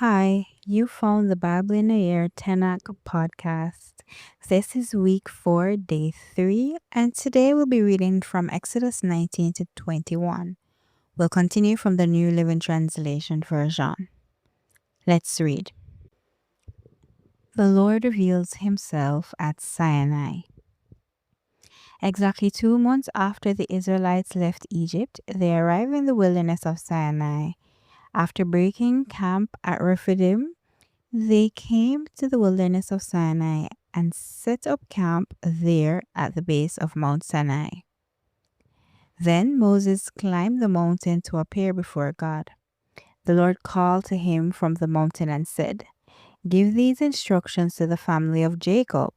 Hi, you found the Bible in a Year Tanakh podcast. This is week 4, day 3, and today we'll be reading from Exodus 19 to 21. We'll continue from the New Living Translation version. Let's read. The Lord reveals himself at Sinai. Exactly 2 months after the Israelites left Egypt, they arrived in the wilderness of Sinai. After breaking camp at Rephidim, they came to the wilderness of Sinai and set up camp there at the base of Mount Sinai. Then Moses climbed the mountain to appear before God. The Lord called to him from the mountain and said, "Give these instructions to the family of Jacob,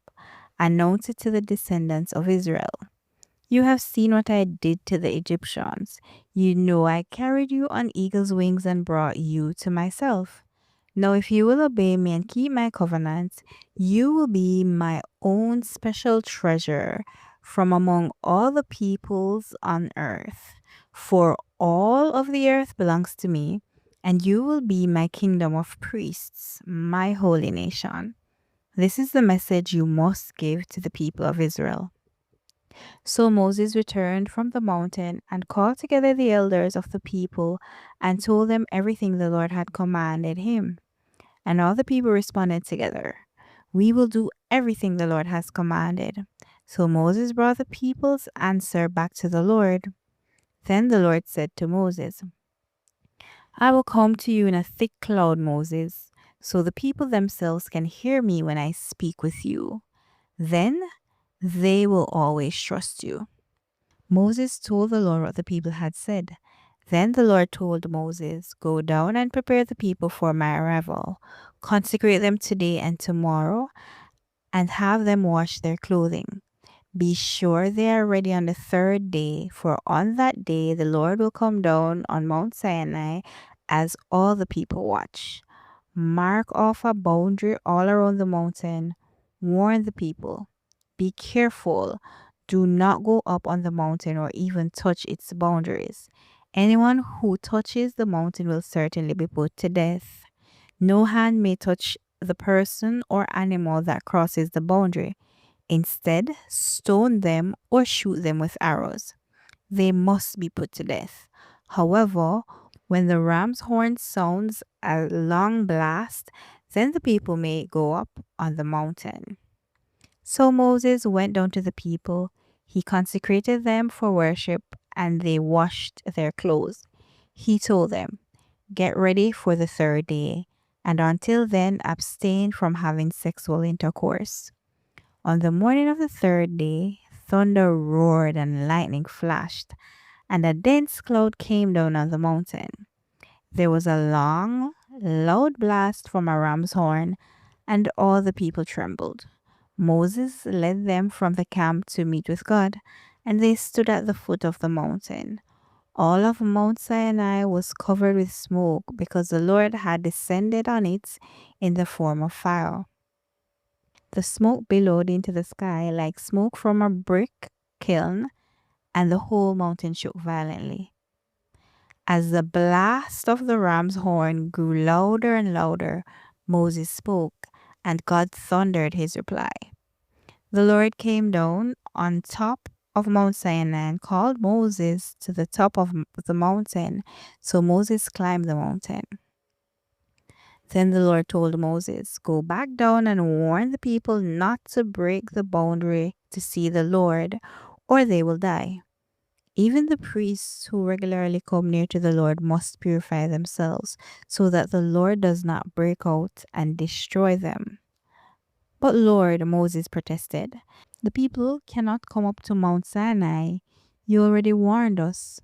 announce it to the descendants of Israel. You have seen what I did to the Egyptians. You know I carried you on eagle's wings and brought you to myself. Now, if you will obey me and keep my covenants, you will be my own special treasure from among all the peoples on earth. For all of the earth belongs to me, and you will be my kingdom of priests, my holy nation. This is the message you must give to the people of Israel." So Moses returned from the mountain and called together the elders of the people and told them everything the Lord had commanded him. And all the people responded together, "We will do everything the Lord has commanded." So Moses brought the people's answer back to the Lord. Then the Lord said to Moses, "I will come to you in a thick cloud, Moses, so the people themselves can hear me when I speak with you. Then they will always trust you." Moses told the Lord what the people had said. Then the Lord told Moses, "Go down and prepare the people for my arrival. Consecrate them today and tomorrow, and have them wash their clothing. Be sure they are ready on the third day, for on that day the Lord will come down on Mount Sinai as all the people watch. Mark off a boundary all around the mountain. Warn the people. Be careful. Do not go up on the mountain or even touch its boundaries. Anyone who touches the mountain will certainly be put to death. No hand may touch the person or animal that crosses the boundary. Instead, stone them or shoot them with arrows. They must be put to death. However, when the ram's horn sounds a long blast, then the people may go up on the mountain." So Moses went down to the people. He consecrated them for worship, and they washed their clothes. He told them, "Get ready for the third day, and until then abstain from having sexual intercourse." On the morning of the third day, thunder roared and lightning flashed, and a dense cloud came down on the mountain. There was a long, loud blast from a ram's horn, and all the people trembled. Moses led them from the camp to meet with God, and they stood at the foot of the mountain. All of Mount Sinai was covered with smoke because the Lord had descended on it in the form of fire. The smoke billowed into the sky like smoke from a brick kiln, and the whole mountain shook violently. As the blast of the ram's horn grew louder and louder, Moses spoke, and God thundered his reply. The Lord came down on top of Mount Sinai and called Moses to the top of the mountain. So Moses climbed the mountain. Then the Lord told Moses, "Go back down and warn the people not to break the boundary to see the Lord, or they will die. Even the priests who regularly come near to the Lord must purify themselves, so that the Lord does not break out and destroy them." "But Lord," Moses protested, "the people cannot come up to Mount Sinai. You already warned us.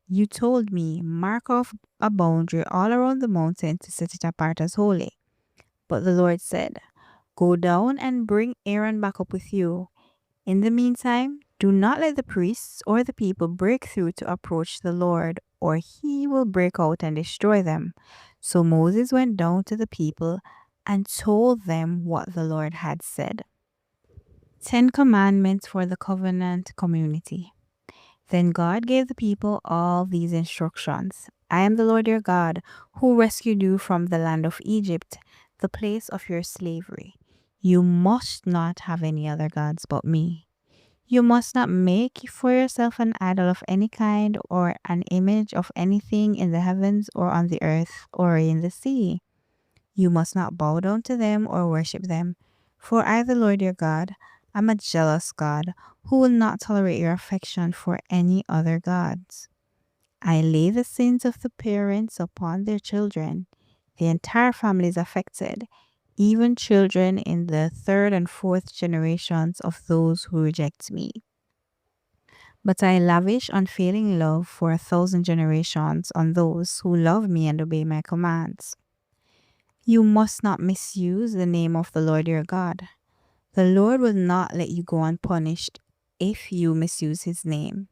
You told me, mark off a boundary all around the mountain to set it apart as holy." But the Lord said, "Go down and bring Aaron back up with you. In the meantime, do not let the priests or the people break through to approach the Lord, or he will break out and destroy them." So Moses went down to the people and told them what the Lord had said. 10 Commandments for the Covenant Community. Then God gave the people all these instructions. I am the Lord your God, who rescued you from the land of Egypt, the place of your slavery. You must not have any other gods but me. You must not make for yourself an idol of any kind or an image of anything in the heavens or on the earth or in the sea. You must not bow down to them or worship them. For I, the Lord your God, am a jealous God who will not tolerate your affection for any other gods. I lay the sins of the parents upon their children. The entire family is affected, even children in the third and fourth generations of those who reject me. But I lavish unfailing love for 1,000 generations on those who love me and obey my commands. You must not misuse the name of the Lord your God. The Lord will not let you go unpunished if you misuse his name.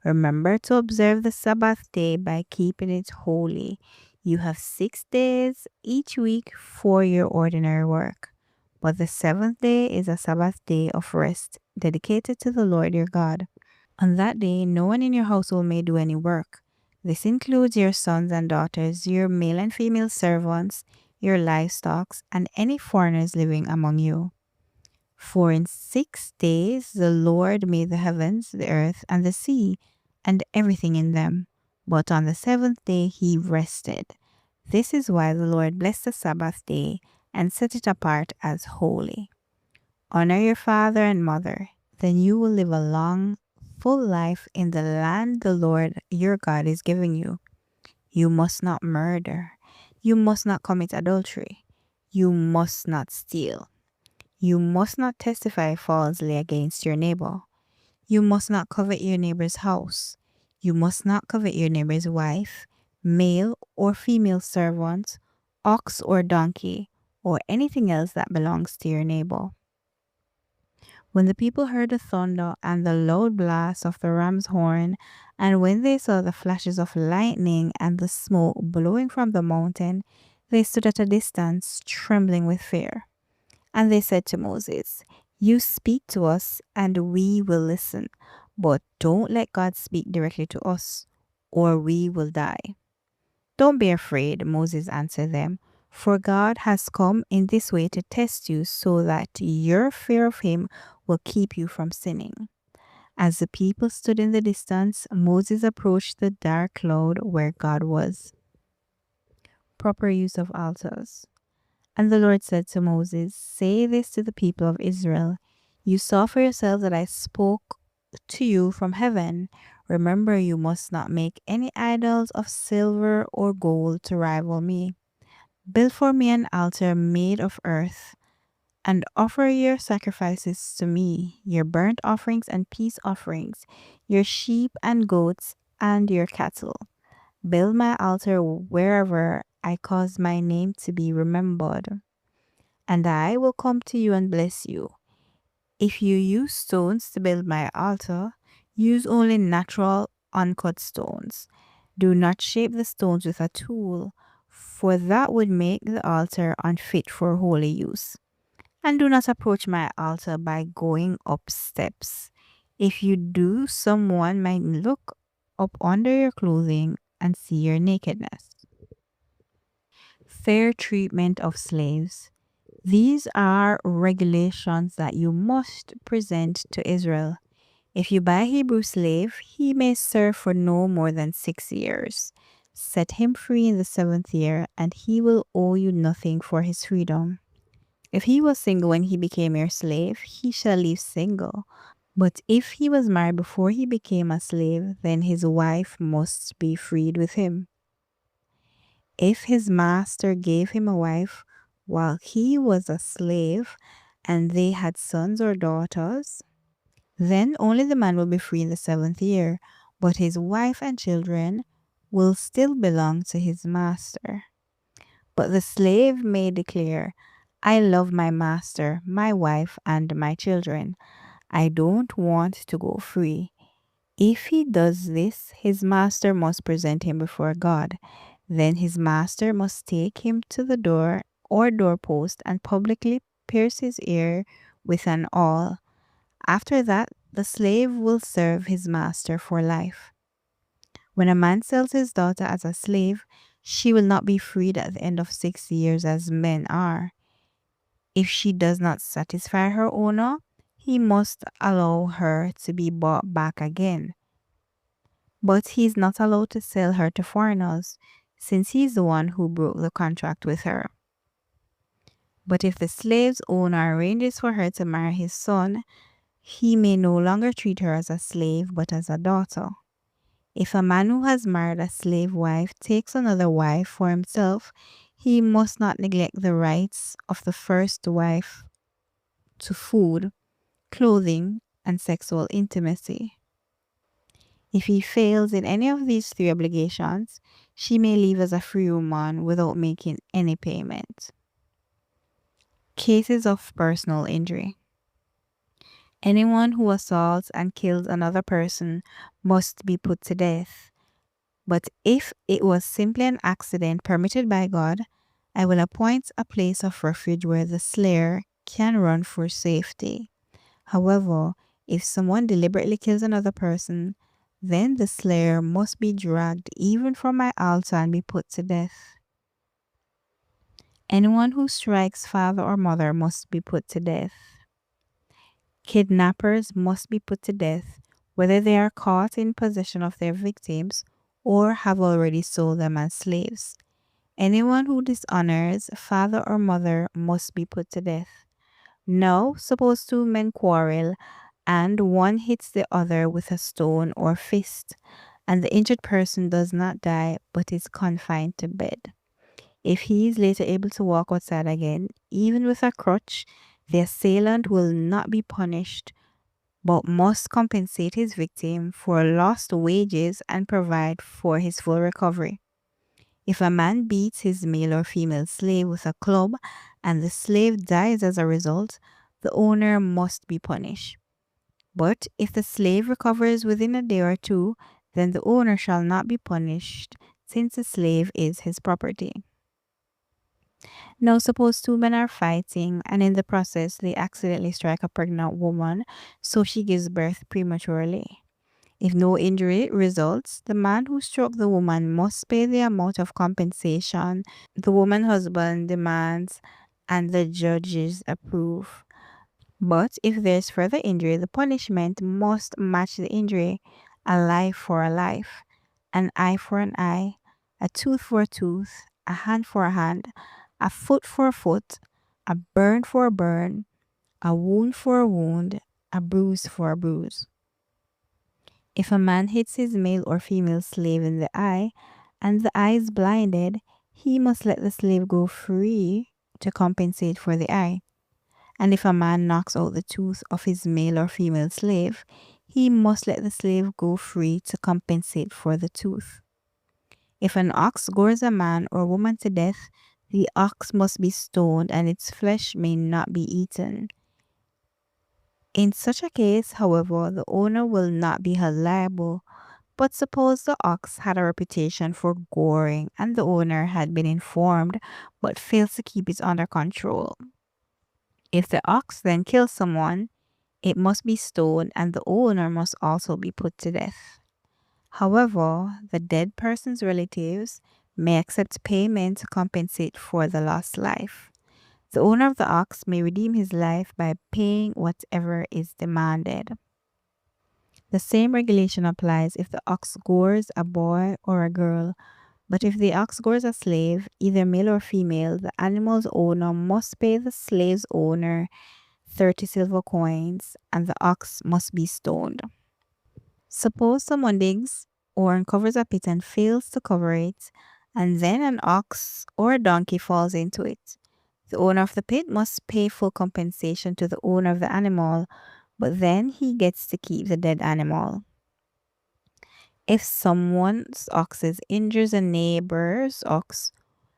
Remember to observe the Sabbath day by keeping it holy. You have 6 days each week for your ordinary work. But the seventh day is a Sabbath day of rest, dedicated to the Lord your God. On that day, no one in your household may do any work. This includes your sons and daughters, your male and female servants, your livestock, and any foreigners living among you. For in 6 days the Lord made the heavens, the earth, and the sea, and everything in them. But on the seventh day he rested. This is why the Lord blessed the Sabbath day and set it apart as holy. Honor your father and mother, then you will live a long, full life in the land the Lord your God is giving you. You must not murder. You must not commit adultery. You must not steal. You must not testify falsely against your neighbor. You must not covet your neighbor's house. You must not covet your neighbor's wife, male or female servant, ox or donkey, or anything else that belongs to your neighbor. When the people heard the thunder and the loud blast of the ram's horn, and when they saw the flashes of lightning and the smoke blowing from the mountain, they stood at a distance, trembling with fear. And they said to Moses, "You speak to us, and we will listen, but don't let God speak directly to us, or we will die." "Don't be afraid," Moses answered them, "for God has come in this way to test you so that your fear of him will keep you from sinning." As the people stood in the distance, Moses approached the dark cloud where God was. Proper use of altars. And the Lord said to Moses, "Say this to the people of Israel. You saw for yourselves that I spoke to you from heaven. Remember, you must not make any idols of silver or gold to rival me. Build for me an altar made of earth, and offer your sacrifices to me, your burnt offerings and peace offerings, your sheep and goats, and your cattle. Build my altar wherever I cause my name to be remembered. And I will come to you and bless you. If you use stones to build my altar, use only natural, uncut stones. Do not shape the stones with a tool, for that would make the altar unfit for holy use. And do not approach my altar by going up steps. If you do, someone might look up under your clothing and see your nakedness." Fair treatment of slaves. These are regulations that you must present to Israel. If you buy a Hebrew slave, he may serve for no more than 6 years. Set him free in the seventh year, and he will owe you nothing for his freedom. If he was single when he became your slave, he shall leave single. But if he was married before he became a slave, then his wife must be freed with him. If his master gave him a wife while he was a slave, and they had sons or daughters, then only the man will be free in the seventh year, but his wife and children will still belong to his master. But the slave may declare, "I love my master, my wife, and my children. I don't want to go free." If he does this, his master must present him before God. Then his master must take him to the door or doorpost and publicly pierce his ear with an awl. After that, the slave will serve his master for life. When a man sells his daughter as a slave, she will not be freed at the end of 6 years as men are. If she does not satisfy her owner, he must allow her to be bought back again. But he is not allowed to sell her to foreigners, since he is the one who broke the contract with her. But if the slave's owner arranges for her to marry his son, he may no longer treat her as a slave but as a daughter. If a man who has married a slave wife takes another wife for himself, he must not neglect the rights of the first wife to food, clothing, and sexual intimacy. If he fails in any of these three obligations, she may leave as a free woman without making any payment. Cases of personal injury. Anyone who assaults and kills another person must be put to death. But if it was simply an accident permitted by God, I will appoint a place of refuge where the slayer can run for safety. However, if someone deliberately kills another person, then the slayer must be dragged even from my altar and be put to death. Anyone who strikes father or mother must be put to death. Kidnappers must be put to death, whether they are caught in possession of their victims or have already sold them as slaves. Anyone who dishonors father or mother must be put to death. Now, suppose two men quarrel and one hits the other with a stone or fist, and the injured person does not die but is confined to bed. If he is later able to walk outside again, even with a crutch, the assailant will not be punished but must compensate his victim for lost wages and provide for his full recovery. If a man beats his male or female slave with a club and the slave dies as a result, the owner must be punished. But if the slave recovers within a day or two, then the owner shall not be punished, since the slave is his property. Now, suppose two men are fighting, and in the process, they accidentally strike a pregnant woman, so she gives birth prematurely. If no injury results, the man who struck the woman must pay the amount of compensation the woman's husband demands and the judges approve. But if there's further injury, the punishment must match the injury: a life for a life, an eye for an eye, a tooth for a tooth, a hand for a hand, a foot for a foot, a burn for a burn, a wound for a wound, a bruise for a bruise. If a man hits his male or female slave in the eye and the eye is blinded, he must let the slave go free to compensate for the eye. And if a man knocks out the tooth of his male or female slave, he must let the slave go free to compensate for the tooth. If an ox gores a man or woman to death, the ox must be stoned and its flesh may not be eaten. In such a case, however, the owner will not be held liable. But suppose the ox had a reputation for goring and the owner had been informed but fails to keep it under control. If the ox then kills someone, it must be stoned and the owner must also be put to death. However, the dead person's relatives may accept payment to compensate for the lost life. The owner of the ox may redeem his life by paying whatever is demanded. The same regulation applies if the ox gores a boy or a girl, but if the ox gores a slave, either male or female, the animal's owner must pay the slave's owner 30 silver coins and the ox must be stoned. Suppose someone digs or uncovers a pit and fails to cover it, and then an ox or a donkey falls into it. The owner of the pit must pay full compensation to the owner of the animal, but then he gets to keep the dead animal. If someone's oxes injures a neighbor's ox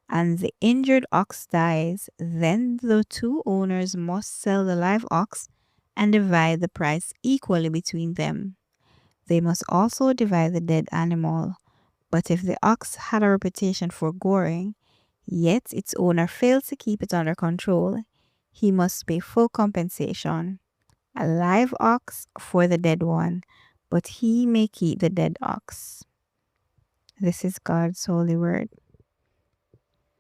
and the injured ox dies, then the two owners must sell the live ox and divide the price equally between them. They must also divide the dead animal. But if the ox had a reputation for goring, yet its owner failed to keep it under control, he must pay full compensation: a live ox for the dead one, but he may keep the dead ox. This is God's holy word.